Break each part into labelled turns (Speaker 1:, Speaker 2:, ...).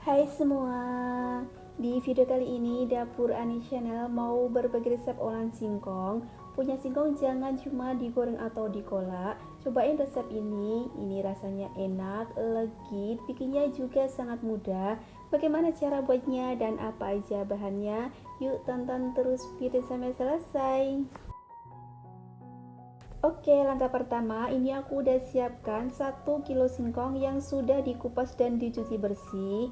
Speaker 1: Hai semua, di video kali ini Dapur Ani Channel mau berbagi resep olahan singkong. Punya singkong jangan cuma digoreng atau dikolak. Cobain resep ini rasanya enak, legit, bikinnya juga sangat mudah. Bagaimana cara buatnya dan apa aja bahannya? Yuk tonton terus video sampai selesai. Oke, langkah pertama, ini aku udah siapkan 1 kilo singkong yang sudah dikupas dan dicuci bersih.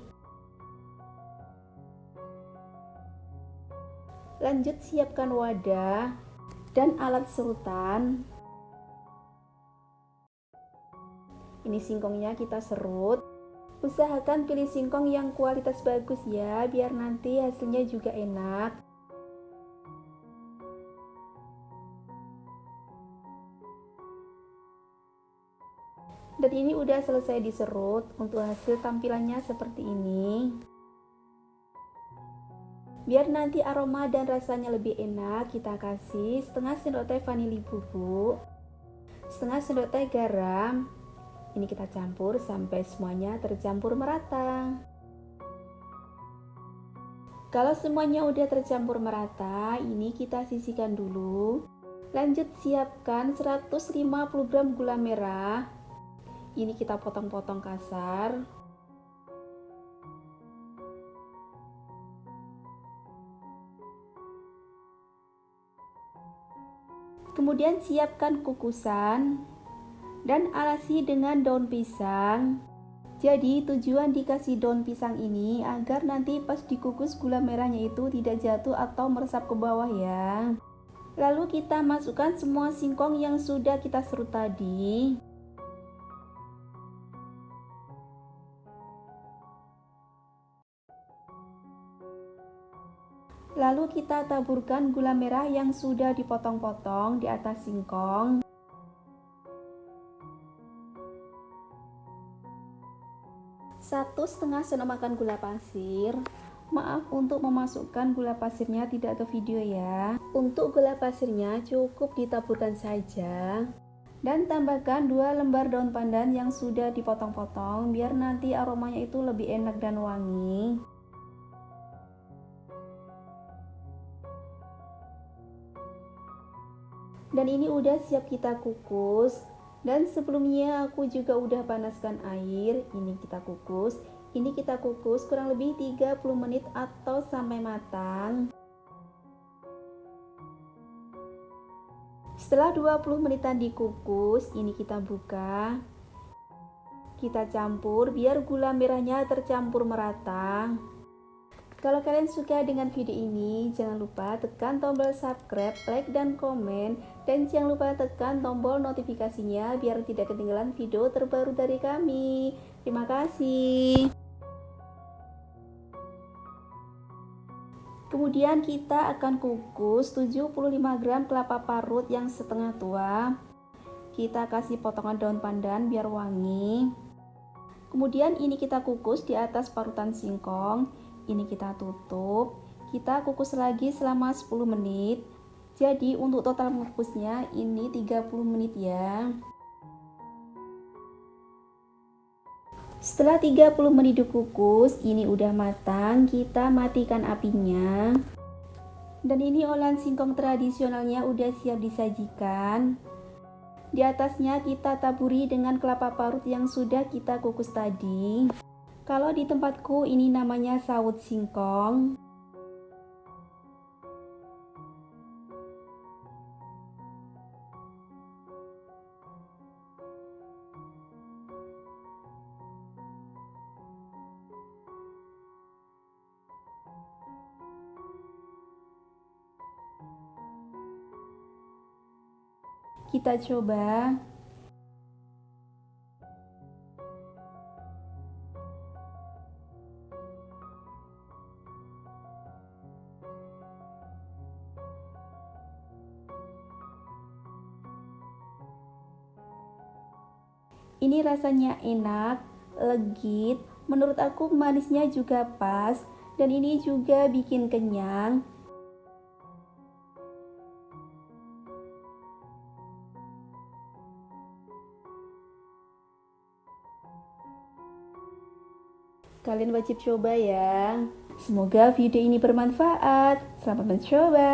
Speaker 1: Lanjut siapkan wadah dan alat serutan. Ini singkongnya kita serut. Usahakan pilih singkong yang kualitas bagus ya, biar nanti hasilnya juga enak. Dan ini udah selesai diserut. Untuk hasil tampilannya seperti ini. Biar nanti aroma dan rasanya lebih enak, kita kasih setengah sendok teh vanili bubuk, setengah sendok teh garam. Ini kita campur sampai semuanya tercampur merata. Kalau semuanya udah tercampur merata, ini kita sisihkan dulu. Lanjut siapkan 150 gram gula merah. Ini kita potong-potong kasar. Kemudian siapkan kukusan dan alasi dengan daun pisang. Jadi tujuan dikasih daun pisang ini agar nanti pas dikukus gula merahnya itu tidak jatuh atau meresap ke bawah ya. Lalu kita masukkan semua singkong yang sudah kita serut tadi. Lalu kita taburkan gula merah yang sudah dipotong-potong di atas singkong. Satu setengah sendok makan gula pasir. Maaf untuk memasukkan gula pasirnya tidak ke video ya. Untuk gula pasirnya cukup ditaburkan saja. Dan tambahkan 2 lembar daun pandan yang sudah dipotong-potong biar nanti aromanya itu lebih enak dan wangi. Dan ini udah siap kita kukus. Dan sebelumnya aku juga udah panaskan air. Ini kita kukus. Ini kita kukus kurang lebih 30 menit atau sampai matang. Setelah 20 menitan dikukus, ini kita buka. Kita campur biar gula merahnya tercampur merata. Kalau kalian suka dengan video ini, jangan lupa tekan tombol subscribe, like, dan komen. Dan jangan lupa tekan tombol notifikasinya biar tidak ketinggalan video terbaru dari kami. Terima kasih. Kemudian kita akan kukus 75 gram kelapa parut yang setengah tua. Kita kasih potongan daun pandan biar wangi. Kemudian ini kita kukus di atas parutan singkong. Ini kita tutup. Kita kukus lagi selama 10 menit. Jadi untuk total mengukusnya ini 30 menit ya. Setelah 30 menit dikukus, ini udah matang. Kita matikan apinya. Dan ini olahan singkong tradisionalnya udah siap disajikan. Di atasnya kita taburi dengan kelapa parut yang sudah kita kukus tadi. Kalau di tempatku ini namanya sawut singkong. Kita coba. Ini rasanya enak, legit, menurut aku manisnya juga pas, dan ini juga bikin kenyang. Kalian wajib coba ya. Semoga video ini bermanfaat. Selamat mencoba.